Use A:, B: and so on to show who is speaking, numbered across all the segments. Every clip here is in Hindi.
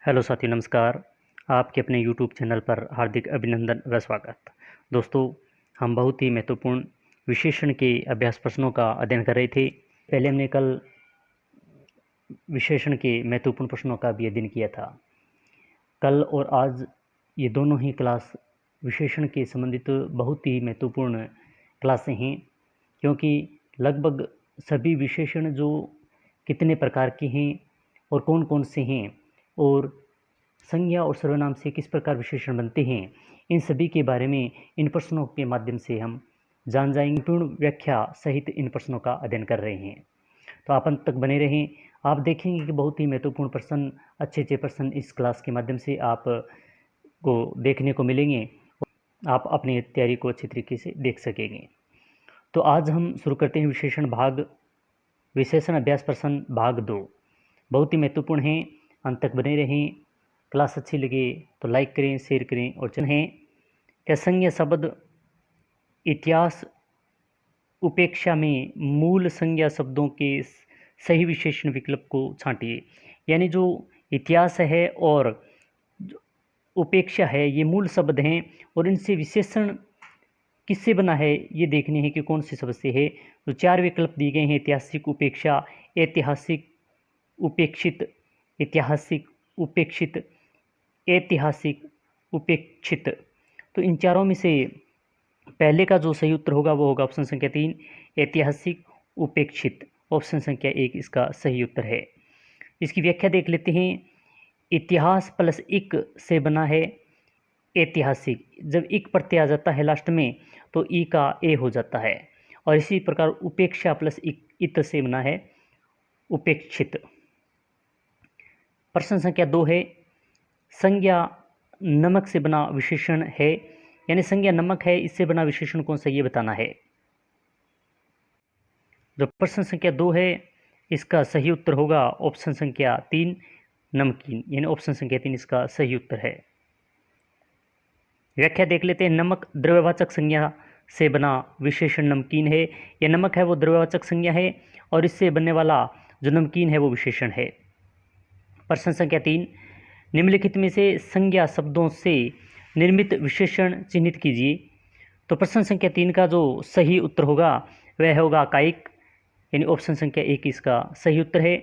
A: हेलो साथियों, नमस्कार। आपके अपने यूट्यूब चैनल पर हार्दिक अभिनंदन व स्वागत। दोस्तों, हम बहुत ही महत्वपूर्ण विशेषण के अभ्यास प्रश्नों का अध्ययन कर रहे थे। पहले हमने कल विशेषण के महत्वपूर्ण प्रश्नों का भी अध्ययन किया था। कल और आज ये दोनों ही क्लास विशेषण के संबंधित बहुत ही महत्वपूर्ण क्लासें हैं, क्योंकि लगभग सभी विशेषण जो कितने प्रकार के हैं और कौन कौन से हैं और संज्ञा और सर्वनाम से किस प्रकार विशेषण बनते हैं, इन सभी के बारे में इन प्रश्नों के माध्यम से हम जान जाएंगे। पूर्ण व्याख्या सहित इन प्रश्नों का अध्ययन कर रहे हैं, तो आप अंत तक बने रहें। आप देखेंगे कि बहुत ही महत्वपूर्ण प्रश्न, अच्छे प्रश्न इस क्लास के माध्यम से आप को देखने को मिलेंगे। आप अपनी तैयारी को अच्छी तरीके से देख सकेंगे। तो आज हम शुरू करते हैं विशेषण अभ्यास प्रश्न भाग 2। बहुत ही महत्वपूर्ण हैं, अंत तक बने रहें। क्लास अच्छी लगे तो लाइक करें, शेयर करें और चैनल हैं क्या संज्ञा शब्द इतिहास उपेक्षा में मूल संज्ञा शब्दों के सही विशेषण विकल्प को छांटिए। यानी जो इतिहास है और उपेक्षा है, ये मूल शब्द हैं और इनसे विशेषण किससे बना है ये देखने हैं कि कौन से शब्द से है। तो 4 विकल्प दिए गए हैं: ऐतिहासिक उपेक्षा, ऐतिहासिक उपेक्षित, ऐतिहासिक उपेक्षित, ऐतिहासिक उपेक्षित। तो इन चारों में से पहले का जो सही उत्तर होगा वो होगा ऑप्शन संख्या 3, ऐतिहासिक उपेक्षित। ऑप्शन संख्या 1 इसका सही उत्तर है। इसकी व्याख्या देख लेते हैं। इतिहास प्लस इक से बना है ऐतिहासिक। जब इक प्रत्यय आ जाता है लास्ट में तो ई का ए हो जाता है। और इसी प्रकार उपेक्षा प्लस इत से बना है उपेक्षित। प्रश्न संख्या 2 है, संज्ञा नमक से बना विशेषण है। यानी संज्ञा नमक है, इससे बना विशेषण कौन सा ये बताना है। जो प्रश्न संख्या 2 है इसका सही उत्तर होगा ऑप्शन संख्या 3, नमकीन। यानी ऑप्शन संख्या 3 इसका सही उत्तर है। व्याख्या देख लेते हैं। नमक द्रव्यवाचक संज्ञा से बना विशेषण नमकीन है। यह नमक है वो द्रव्यवाचक संज्ञा है और इससे बनने वाला जो नमकीन है वो विशेषण है। प्रश्न संख्या 3, निम्नलिखित में से संज्ञा शब्दों से निर्मित विशेषण चिन्हित कीजिए। तो प्रश्न संख्या 3 का जो सही उत्तर होगा वह होगा कायिक। यानी ऑप्शन संख्या 1 इसका सही उत्तर है।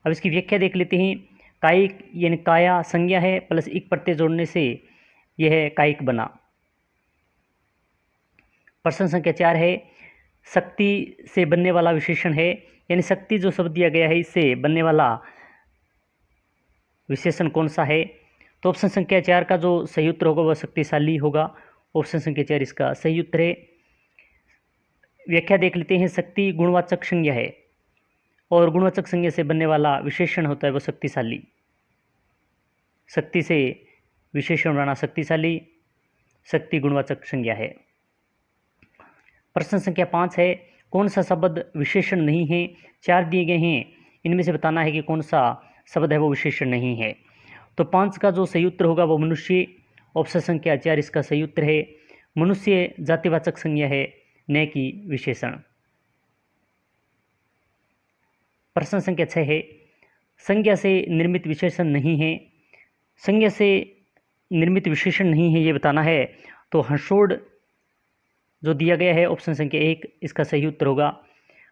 A: अब इसकी व्याख्या देख लेते हैं। कायिक यानी काया संज्ञा है प्लस इक प्रत्यय जोड़ने से यह कायिक बना। प्रश्न संख्या 4 है, शक्ति से बनने वाला विशेषण है। यानी शक्ति जो शब्द दिया गया है इससे बनने वाला विशेषण कौन सा है। तो ऑप्शन संख्या 4 का जो सही उत्तर होगा वह शक्तिशाली होगा। ऑप्शन संख्या 4 इसका सही उत्तर है। व्याख्या देख लेते हैं। शक्ति गुणवाचक संज्ञा है और गुणवाचक संज्ञा से बनने वाला विशेषण होता है वो शक्तिशाली। शक्ति से विशेषण बनाना शक्तिशाली, शक्ति गुणवाचक संज्ञा है। प्रश्न संख्या 5 है, कौन सा शब्द विशेषण नहीं है। 4 दिए गए हैं, इनमें से बताना है कि कौन सा शब्द है वो विशेषण नहीं है। तो 5 का जो सही उत्तर होगा वो मनुष्य। ऑप्शन संख्या 4 इसका सही उत्तर है। मनुष्य जातिवाचक संज्ञा है, न कि विशेषण। प्रश्न संख्या 6 है, संज्ञा से निर्मित विशेषण नहीं है। संज्ञा से निर्मित विशेषण नहीं है ये बताना है। तो हंसोड़ जो दिया गया है ऑप्शन संख्या 1 इसका सही उत्तर होगा।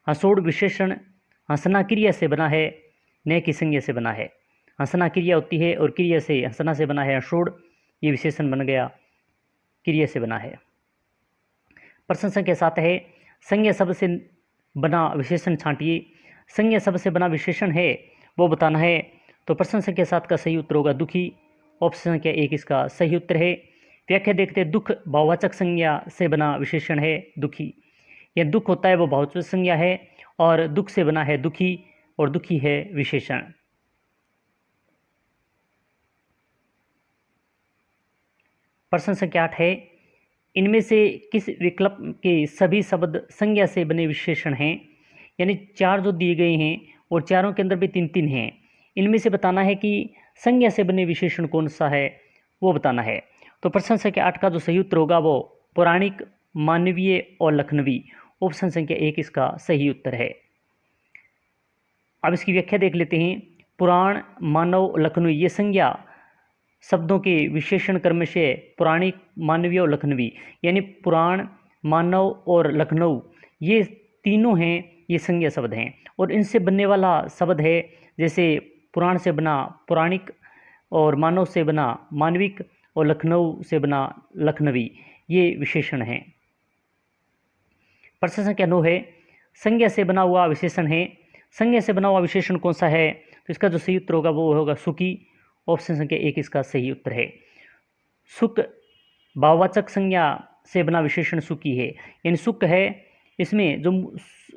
A: हंसोड़ विशेषण हंसना क्रिया से बना है, न कि संज्ञा से बना है। हंसना क्रिया होती है और क्रिया से हंसना से बना है हंसोड़, ये विशेषण बन गया, क्रिया से बना है। प्रश्न संख्या 7 है, संज्ञा शब्द से बना विशेषण छांटिए। संज्ञा शब्द से बना विशेषण है वो बताना है। तो प्रश्न संख्या 7 का सही उत्तर होगा दुखी। ऑप्शन संख्या 1 इसका सही उत्तर है। व्याख्या देखते हैं। दुख भाववाचक संज्ञा से बना विशेषण है दुखी। यह दुख होता है वो भाववाचक संज्ञा है और दुख से बना है दुखी, और दुखी है विशेषण। प्रश्न संख्या 8 है, इनमें से किस विकल्प के सभी शब्द संज्ञा से बने विशेषण हैं। यानी 4 जो दिए गए हैं और चारों के अंदर भी 3-3 हैं। इनमें से बताना है कि संज्ञा से बने विशेषण कौन सा है वो बताना है। तो प्रश्न संख्या 8 का जो सही उत्तर होगा वो पौराणिक, मानवीय और लखनवी। ऑप्शन संख्या 1 इसका सही उत्तर है। अब इसकी व्याख्या देख लेते हैं। पुराण, मानव, लखनवी ये संज्ञा शब्दों के विशेषण क्रम से पुराणिक, मानवीय और लखनवी, यानी पुराण, मानव और लखनऊ ये तीनों हैं, ये संज्ञा शब्द हैं। और इनसे बनने वाला शब्द है, जैसे पुराण से बना पुराणिक, और मानव से बना मानविक, और लखनऊ से बना लखनवी, ये विशेषण हैं। प्रश्न संख्या 9 है, संज्ञा से बना हुआ विशेषण है। संज्ञा से बना हुआ विशेषण कौन सा है? तो इसका जो सही उत्तर होगा वो होगा सुखी। ऑप्शन संख्या 1 इसका सही उत्तर है। सुख भाववाचक संज्ञा से बना विशेषण सुखी है, यानी सुख है, इसमें जो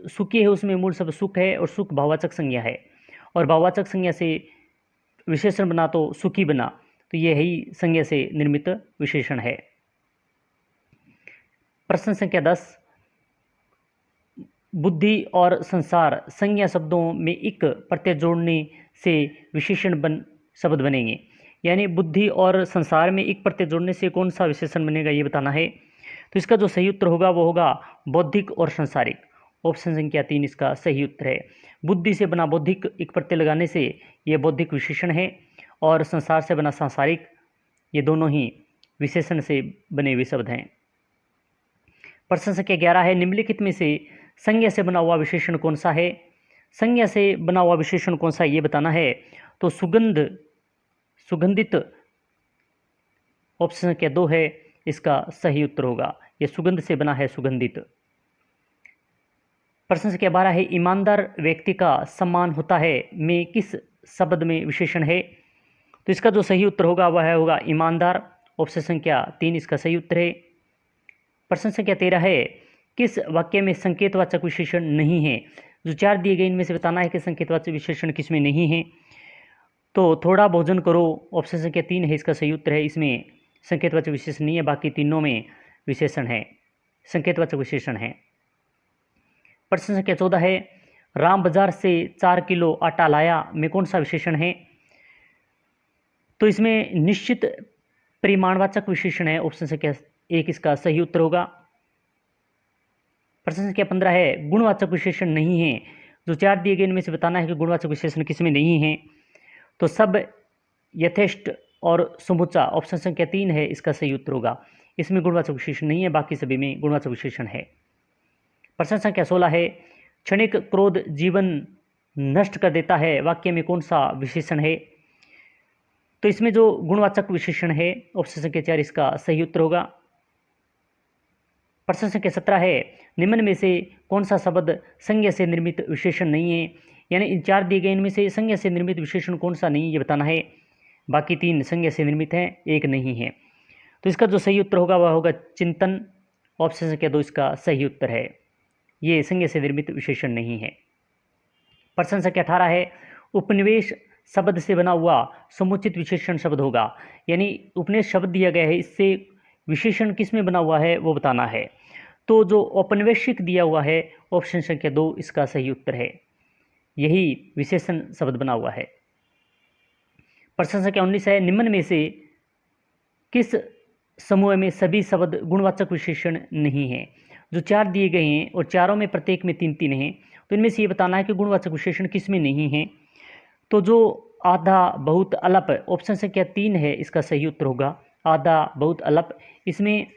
A: सुखी है उसमें मूल शब्द सुख है, और सुख भाववाचक संज्ञा है, और भाववाचक संज्ञा से विशेषण बना तो सुखी बना, तो यह ही संज्ञा से निर्मित विशेषण है। प्रश्न संख्या 10, बुद्धि और संसार संज्ञा शब्दों में एक प्रत्यय जोड़ने से विशेषण शब्द बनेंगे, यानी बुद्धि और संसार में एक प्रत्यय जोड़ने से कौन सा विशेषण बनेगा ये बताना है। तो इसका जो सही उत्तर होगा वो होगा बौद्धिक और संसारिक। ऑप्शन संख्या 3 इसका सही उत्तर है। बुद्धि से बना बौद्धिक एक प्रत्यय लगाने से यह बौद्धिक विशेषण है, और संसार से बना सांसारिक, ये दोनों ही विशेषण से बने हुए शब्द हैं। प्रश्न संख्या 11 है, निम्नलिखित में से संज्ञा से बना हुआ विशेषण कौन सा है? संज्ञा से बना हुआ विशेषण कौन सा है ये बताना है। तो सुगंध, सुगंधित, ऑप्शन संख्या 2 है इसका सही उत्तर होगा। यह सुगंध से बना है, सुगंधित। प्रश्न संख्या 12 है, ईमानदार व्यक्ति का सम्मान होता है में किस शब्द में विशेषण है? तो इसका जो सही उत्तर होगा वह होगा ईमानदार। ऑप्शन संख्या 3 इसका सही उत्तर है। प्रश्न संख्या 13 है, किस वाक्य में संकेतवाचक विशेषण नहीं है? जो 4 दिए गए इनमें से बताना है कि संकेतवाचक विशेषण किसमें नहीं है। तो थोड़ा भोजन करो, ऑप्शन संख्या 3 है इसका सही उत्तर है। इसमें संकेतवाचक विशेषण नहीं है, बाकी तीनों में विशेषण है, संकेतवाचक विशेषण है। प्रश्न संख्या 14 है, राम बाजार से 4 किलो आटा लाया में कौन सा विशेषण है? तो इसमें निश्चित परिमाणवाचक विशेषण है। ऑप्शन संख्या 1 इसका सही उत्तर होगा। प्रश्न संख्या 15 है, गुणवाचक विशेषण नहीं है। जो 4 दिए गए इनमें से बताना है कि गुणवाचक विशेषण किसमें नहीं है। तो सब, यथेष्ट और समूचा, ऑप्शन संख्या 3 है इसका सही उत्तर होगा। इसमें गुणवाचक विशेषण नहीं है, बाकी सभी में गुणवाचक विशेषण है। प्रश्न संख्या 16 है, क्षणिक क्रोध जीवन नष्ट कर देता है वाक्य में कौन सा विशेषण है? तो इसमें जो गुणवाचक विशेषण है, ऑप्शन संख्या 4 इसका सही उत्तर होगा। प्रश्न संख्या 17 है, निम्न में से कौन सा शब्द संज्ञा से निर्मित विशेषण नहीं है? यानी इन 4 दिए गए इनमें से संज्ञा से निर्मित विशेषण कौन सा नहीं ये बताना है। बाकी 3 संज्ञा से निर्मित हैं, 1 नहीं है। तो इसका जो सही उत्तर होगा वह होगा चिंतन। ऑप्शन संख्या 2 इसका सही उत्तर है। ये संज्ञा से निर्मित विशेषण नहीं है। प्रश्न संख्या 18 है, उपनिवेश शब्द से बना हुआ समुचित विशेषण शब्द होगा, यानी उपनिवेश शब्द दिया गया है, इससे विशेषण किस में बना हुआ है वो बताना है। तो जो औपनिवेशिक दिया हुआ है, ऑप्शन संख्या 2 इसका सही उत्तर है, यही विशेषण शब्द बना हुआ है। प्रश्न संख्या 19 है, निम्न में से किस समूह में सभी शब्द गुणवाचक विशेषण नहीं है? जो 4 दिए गए हैं और चारों में प्रत्येक में 3-3 हैं, तो इनमें से ये बताना है कि गुणवाचक विशेषण किस में नहीं है। तो जो आधा, बहुत, अल्प, ऑप्शन संख्या 3 है इसका सही उत्तर होगा। आधा, बहुत, अल्प, इसमें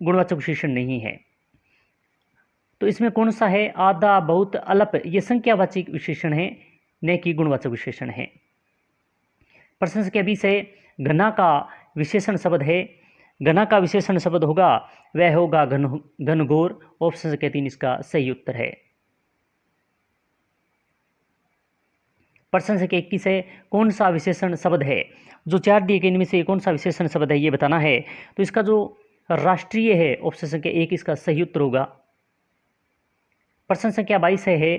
A: गुणवाचक विशेषण नहीं है। तो इसमें कौन सा है? आधा, बहुत, अल्प, ये संख्यावाचक विशेषण है, न कि गुणवाचक विशेषण है। प्रश्न संख्या 20 है, घना का विशेषण शब्द है। घना का विशेषण शब्द होगा वह होगा घनघोर। ऑप्शन संख्या 3 इसका सही उत्तर है। प्रश्न संख्या 21 है, कौन सा विशेषण शब्द है? जो 4 दिए गए इनमें से कौन सा विशेषण शब्द है ये बताना है। तो इसका जो राष्ट्रीय है, ऑप्शन संख्या 1 इसका सही उत्तर होगा। प्रश्न संख्या 22 है,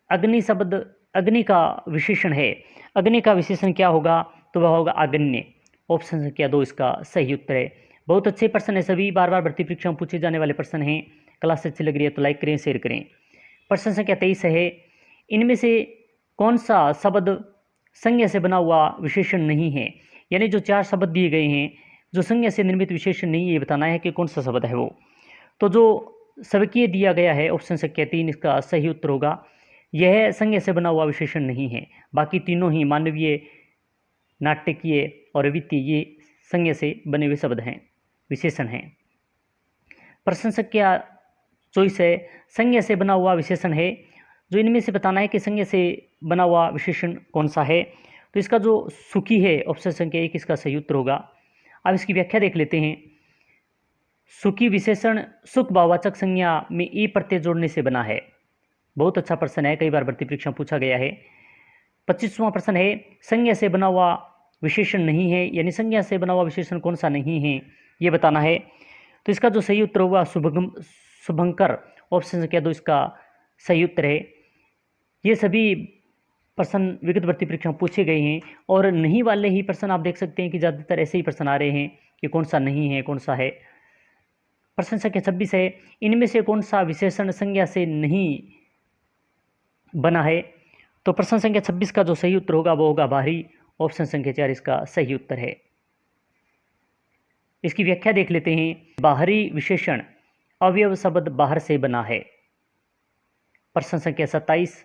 A: अग्नि शब्द अग्नि का विशेषण है। अग्नि का विशेषण क्या होगा? तो वह होगा अग्न्य। ऑप्शन संख्या 2 इसका सही उत्तर है। बहुत अच्छे प्रश्न है, सभी बार बार भर्ती परीक्षा में पूछे जाने वाले प्रश्न हैं। क्लास अच्छी लग रही है तो लाइक करें, शेयर करें। प्रश्न संख्या 23 है, इनमें से कौन सा शब्द संज्ञा से बना हुआ विशेषण नहीं है? यानी जो 4 शब्द दिए गए हैं जो संज्ञा से निर्मित विशेषण नहीं है, ये बताना है कि कौन सा शब्द है वो। तो जो स्वकीय दिया गया है, ऑप्शन संख्या 3 इसका सही उत्तर होगा। यह संज्ञा से बना हुआ विशेषण नहीं है। बाकी तीनों ही मानवीय, नाटकीय और वित्तीय ये संज्ञा से बने हुए शब्द हैं, विशेषण हैं। प्रश्न संख्या 24 है, संज्ञा से बना हुआ विशेषण है। जो इनमें से बताना है कि संज्ञा से बना हुआ विशेषण कौन सा है। तो इसका जो सुखी है, ऑप्शन संख्या 1 इसका सही उत्तर होगा। अब इसकी व्याख्या देख लेते हैं। सुखी विशेषण सुख भाववाचक संज्ञा में ई प्रत्यय जोड़ने से बना है। बहुत अच्छा प्रश्न है, कई बार भर्ती परीक्षा में पूछा गया है। 25वां प्रश्न है, संज्ञा से बना हुआ विशेषण नहीं है, यानी संज्ञा से बना हुआ विशेषण कौन सा नहीं है ये बताना है। तो इसका जो सही उत्तर होगा शुभंकर, ऑप्शन संख्या 2 इसका सही उत्तर है। ये सभी प्रश्न विगत भर्ती परीक्षा में पूछे गए हैं और नहीं वाले ही प्रश्न आप देख सकते हैं कि ज़्यादातर ऐसे ही प्रश्न आ रहे हैं कि कौन सा नहीं है कौन सा है। प्रश्न संख्या 26 है, इनमें से कौन सा विशेषण संज्ञा से नहीं बना है। तो प्रश्न संख्या 26 का जो सही उत्तर होगा वो होगा बाहरी, ऑप्शन संख्या 4 इसका सही उत्तर है। इसकी व्याख्या देख लेते हैं। बाहरी विशेषण अवयव शब्द बाहर से बना है। प्रश्न संख्या 27,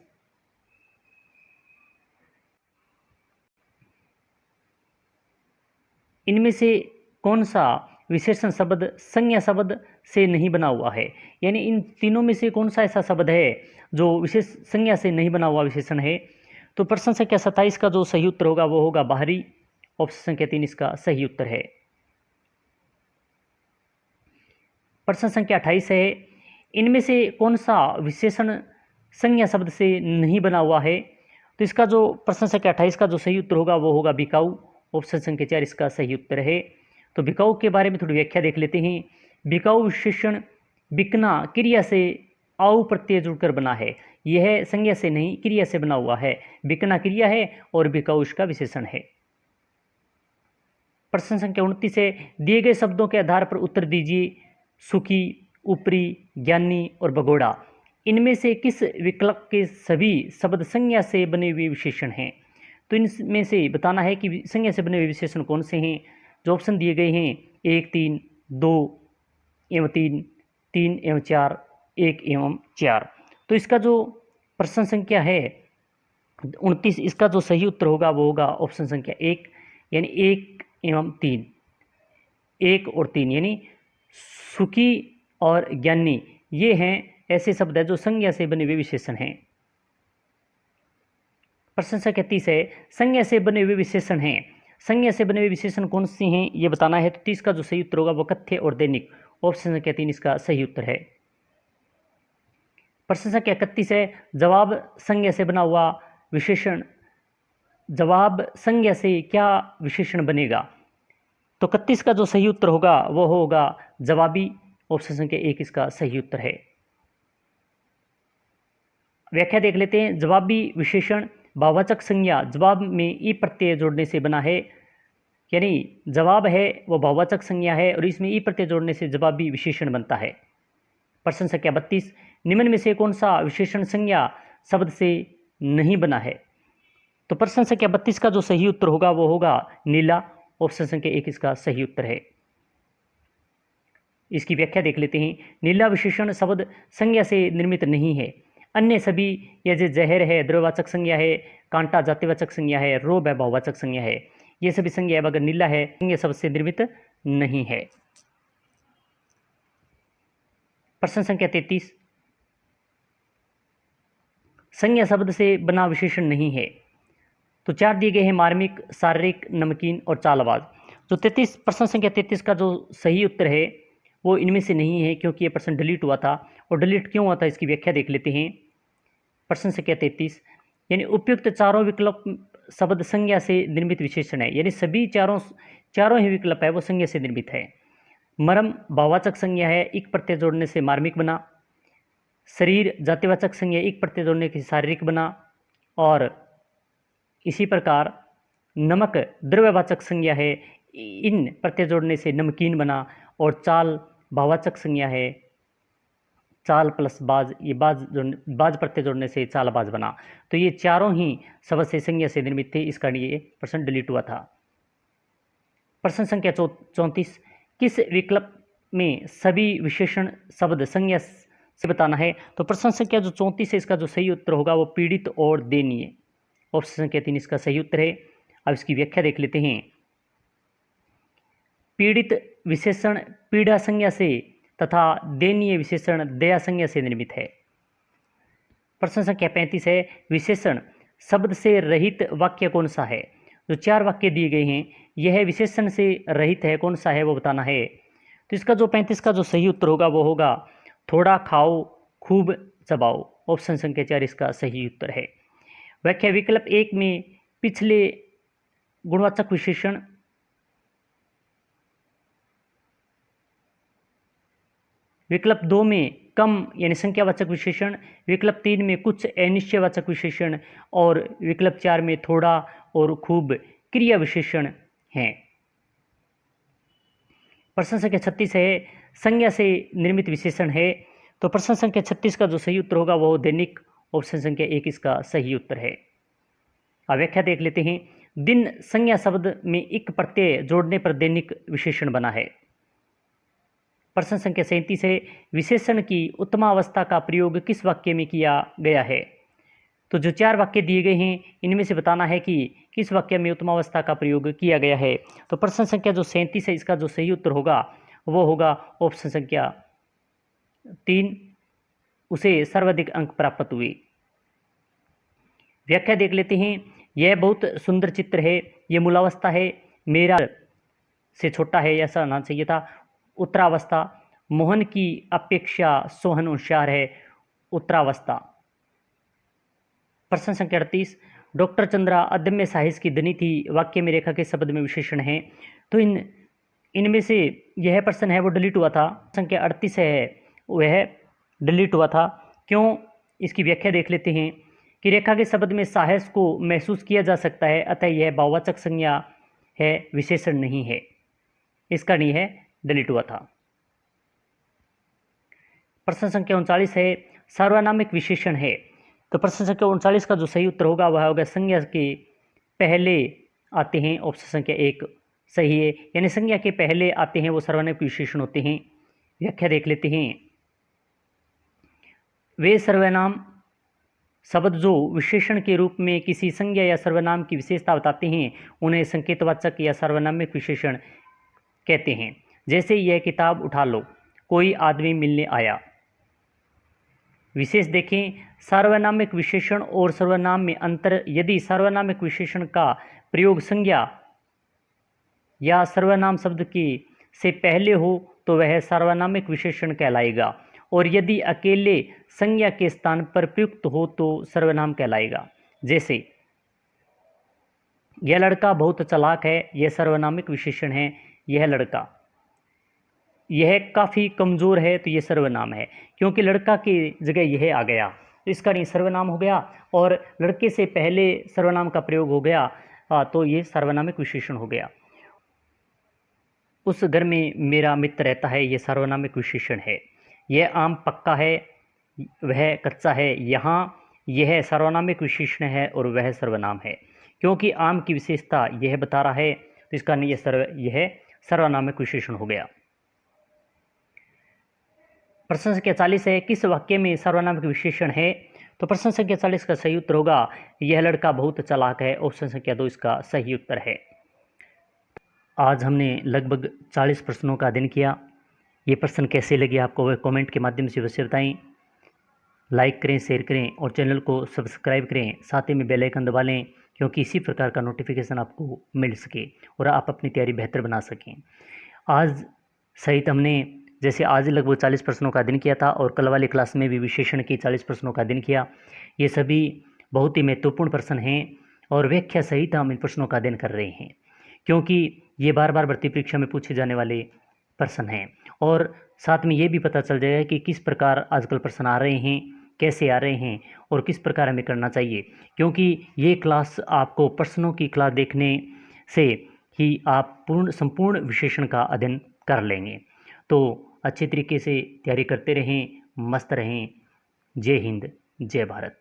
A: इनमें से कौन सा विशेषण शब्द संज्ञा शब्द से नहीं बना हुआ है, यानी इन तीनों में से कौन सा ऐसा शब्द है जो विशेष संज्ञा से नहीं बना हुआ विशेषण है। तो प्रश्न संख्या 27 का जो सही उत्तर होगा वो होगा बाहरी, ऑप्शन संख्या 3 इसका सही उत्तर है। प्रश्न संख्या 28 है, इनमें से कौन सा विशेषण संज्ञा शब्द से नहीं बना हुआ है। तो इसका जो प्रश्न संख्या 28 का जो सही उत्तर होगा वो होगा बिकाऊ, ऑप्शन संख्या 4 इसका सही उत्तर है। तो बिकाऊ के बारे में थोड़ी व्याख्या देख लेते हैं। बिकाऊ विशेषण बिकना क्रिया से आउ प्रत्यय जुड़कर बना है। यह संज्ञा से नहीं क्रिया से बना हुआ है। बिकना क्रिया है और बिकाऊ इसका विशेषण है। प्रश्न संख्या 29 है, दिए गए शब्दों के आधार पर उत्तर दीजिए। सुखी, ऊपरी, ज्ञानी और भगोड़ा, इनमें से किस विकल्प के सभी शब्द संज्ञा से बने हुए विशेषण हैं। तो इनमें से बताना है कि संज्ञा से बने हुए विशेषण कौन से हैं। जो ऑप्शन दिए गए हैं 1, 3, 2 एवं 3, 3 एवं 4, 1 एवं 4। तो इसका जो प्रश्न संख्या है 29, इसका जो सही उत्तर होगा वो होगा ऑप्शन संख्या 1, यानी 1 एवं 3, 1 और 3, यानी सुखी और ज्ञानी ये हैं ऐसे शब्द हैं जो संज्ञा से बने हुए विशेषण हैं। प्रश्न संख्या 30 है, संज्ञा से बने हुए विशेषण हैं। संज्ञा से बने हुए विशेषण कौन से हैं ये बताना है। तो 30 का जो सही उत्तर होगा वो कथ्य और दैनिक, ऑप्शन संख्या 3 इसका सही उत्तर है। प्रश्न संख्या 31 है, जवाब संज्ञा से बना हुआ विशेषण, जवाब संज्ञा से क्या विशेषण बनेगा। तो 31 का जो सही उत्तर होगा वो होगा जवाबी, ऑप्शन संख्या 1 इसका सही उत्तर है। व्याख्या देख लेते हैं। जवाबी विशेषण भाववाचक संज्ञा जवाब में ई प्रत्यय जोड़ने से बना है, यानी जवाब है वो भाववाचक संज्ञा है और इसमें ई प्रत्यय जोड़ने से जवाबी विशेषण बनता है। प्रश्न संख्या 32, निम्न में से कौन सा विशेषण संज्ञा शब्द से नहीं बना है। तो प्रश्न संख्या 32 का जो सही उत्तर होगा वो होगा नीला, ऑप्शन संख्या 1 इसका सही उत्तर है। इसकी व्याख्या देख लेते हैं। नीला विशेषण शब्द संज्ञा से निर्मित नहीं है। अन्य सभी जैसे जहर है द्रव्यवाचक संज्ञा है, कांटा जातिवाचक संज्ञा है, रोब है भाववाचक संज्ञा है। ये सभी संज्ञा अगर नीला है संज्ञा शब्द से निर्मित नहीं है। प्रश्न संख्या 33, संज्ञा शब्द से बना विशेषण नहीं है। तो 4 दिए गए हैं, मार्मिक, शारीरिक, नमकीन और चालबाज। जो 33 प्रश्न संख्या 33 का जो सही उत्तर है वो इनमें से नहीं है, क्योंकि ये प्रश्न डिलीट हुआ था। और डिलीट क्यों हुआ था इसकी व्याख्या देख लेते हैं। प्रश्न संख्या 33, यानी उपयुक्त चारों विकल्प शब्द संज्ञा से निर्मित विशेषण है, यानी सभी चारों ही विकल्प है वो संज्ञा से निर्मित है। मरम भाववाचक संज्ञा है, एक प्रत्यय जोड़ने से मार्मिक बना। शरीर जातिवाचक संज्ञा एक प्रत्यय जोड़ने से शारीरिक बना। और इसी प्रकार नमक द्रव्यवाचक संज्ञा है, इन प्रत्यय जोड़ने से नमकीन बना। और चाल भाववाचक संज्ञा है, चाल प्लस बाज, ये बाज प्रत्यय जोड़ने से चालबाज बना। तो ये चारों ही शब्द से संज्ञा से निर्मित थे, इस कारण ये प्रश्न डिलीट हुआ था। प्रश्न संख्या 34, किस विकल्प में सभी विशेषण शब्द संज्ञा से बताना है। तो प्रश्न संख्या जो 34 है इसका जो सही उत्तर होगा वो पीड़ित और दयनीय। ऑप्शन संख्या 3 इसका सही उत्तर है। अब इसकी व्याख्या देख लेते हैं। पीड़ित विशेषण पीड़ा संज्ञा से तथा दयनीय विशेषण दया संज्ञा से निर्मित है। प्रश्न संख्या 35 है, विशेषण शब्द से रहित वाक्य कौन सा है? जो 4 वाक्य दिए गए हैं यह विशेषण से रहित है, कौन सा है वो बताना है। तो इसका जो 35 का जो सही उत्तर होगा वो होगा थोड़ा खाओ खूब चबाओ। ऑप्शन संख्या 4 इसका सही उत्तर है। व्याख्या विकल्प 1 में पिछले गुणवाचक विशेषण, विकल्प 2 में कम यानी संख्यावाचक विशेषण, विकल्प 3 में कुछ अनिश्चयवाचक विशेषण और विकल्प 4 में थोड़ा और खूब क्रिया विशेषण हैं। प्रश्न संख्या 36 है, संज्ञा से निर्मित विशेषण है। तो प्रश्न संख्या 36 का जो सही उत्तर होगा वो दैनिक। ऑप्शन संख्या 1 इसका सही उत्तर है। अब व्याख्या देख लेते हैं। दिन संज्ञा शब्द में इक प्रत्यय जोड़ने पर दैनिक विशेषण बना है। प्रश्न संख्या 37 है, विशेषण की उत्तमावस्था का प्रयोग किस वाक्य में किया गया है? तो जो 4 वाक्य दिए गए हैं इनमें से बताना है कि किस वाक्य में उत्तमावस्था का प्रयोग किया गया है। तो प्रश्न संख्या जो 37 है इसका जो सही उत्तर होगा वो होगा ऑप्शन संख्या 3, उसे सर्वाधिक अंक प्राप्त हुए। व्याख्या देख लेते हैं। यह बहुत सुंदर चित्र है, ये मूलावस्था है, मेरा से छोटा है ऐसा होना चाहिए था। उत्तरावस्था, मोहन की अपेक्षा सोहन होशियार है, उत्तरावस्था। प्रश्न संख्या 38, डॉक्टर चंद्रा अदम्य साहस की धनी थी, वाक्य में रेखा के शब्द में विशेषण है। तो इनमें से यह प्रश्न है वो डिलीट हुआ था। संख्या 38 है वह डिलीट हुआ था। क्यों? इसकी व्याख्या देख लेते हैं कि रेखा के शब्द में साहस को महसूस किया जा सकता है, अतः यह भाववाचक संज्ञा है, विशेषण नहीं है। इसका नहीं है, डिलीट हुआ था। प्रश्न संख्या 39 है, सार्वनामिक विशेषण है। तो प्रश्न संख्या 39 का जो सही उत्तर होगा वह होगा संज्ञा के पहले आते हैं। ऑप्शन संख्या 1 सही है, यानी संज्ञा के पहले आते हैं वो सर्वनामिक विशेषण होते हैं। व्याख्या देख लेते हैं। वे सर्वनाम शब्द जो विशेषण के रूप में किसी संज्ञा या सर्वनाम की विशेषता बताते हैं उन्हें संकेतवाचक या सर्वनामिक विशेषण कहते हैं। जैसे यह किताब उठा लो, कोई आदमी मिलने आया। विशेष देखें, सार्वनामिक विशेषण और सर्वनाम में अंतर। यदि सार्वनामिक विशेषण का प्रयोग संज्ञा या सर्वनाम शब्द के से पहले हो तो वह सार्वनामिक विशेषण कहलाएगा, और यदि अकेले संज्ञा के स्थान पर प्रयुक्त हो तो सर्वनाम कहलाएगा। जैसे यह लड़का बहुत चालाक है, यह सर्वनामिक विशेषण है, यह लड़का। यह काफ़ी कमज़ोर है, तो यह सर्वनाम है, क्योंकि लड़का की जगह यह आ गया तो इसका नहीं सर्वनाम हो गया, और लड़के से पहले सर्वनाम का प्रयोग हो गया तो ये सर्वनामिक विशेषण हो गया। उस घर में मेरा मित्र रहता है, यह सर्वनामिक विशेषण है। यह आम पक्का है, वह कच्चा है। यहाँ यह सर्वनामिक विशेषण है और वह सर्वनाम है, क्योंकि आम की विशेषता यह बता रहा है, तो इसका नहीं यह सर्वनामिक विशेषण हो गया। प्रश्न संख्या 40 है, किस वाक्य में सर्वनामिक विशेषण है? तो प्रश्न संख्या 40 का सही उत्तर होगा यह लड़का बहुत चालाक है। ऑप्शन संख्या 2 इसका सही उत्तर है। आज हमने लगभग 40 प्रश्नों का अध्ययन किया। ये प्रश्न कैसे लगे आपको वह कमेंट के माध्यम से अवश्य बताएं। लाइक करें, शेयर करें और चैनल को सब्सक्राइब करें। साथ ही में बेल आइकन दबा लें, क्योंकि इसी प्रकार का नोटिफिकेशन आपको मिल सके और आप अपनी तैयारी बेहतर बना सकें। आज सहित हमने जैसे आज लगभग 40 प्रश्नों का अध्ययन किया था, और कल वाली क्लास में भी विशेषण के 40 प्रश्नों का अध्ययन किया। ये सभी बहुत ही महत्वपूर्ण प्रश्न हैं और व्याख्या सहित हम इन प्रश्नों का अध्ययन कर रहे हैं, क्योंकि ये बार बार भर्ती परीक्षा में पूछे जाने वाले प्रश्न हैं। और साथ में ये भी पता चल जाएगा कि किस प्रकार आजकल प्रश्न आ रहे हैं, कैसे आ रहे हैं और किस प्रकार हमें करना चाहिए, क्योंकि ये क्लास आपको प्रश्नों की क्लास देखने से ही आप संपूर्ण विशेषण का अध्ययन कर लेंगे। तो अच्छे तरीके से तैयारी करते रहें, मस्त रहें। जय हिंद, जय भारत।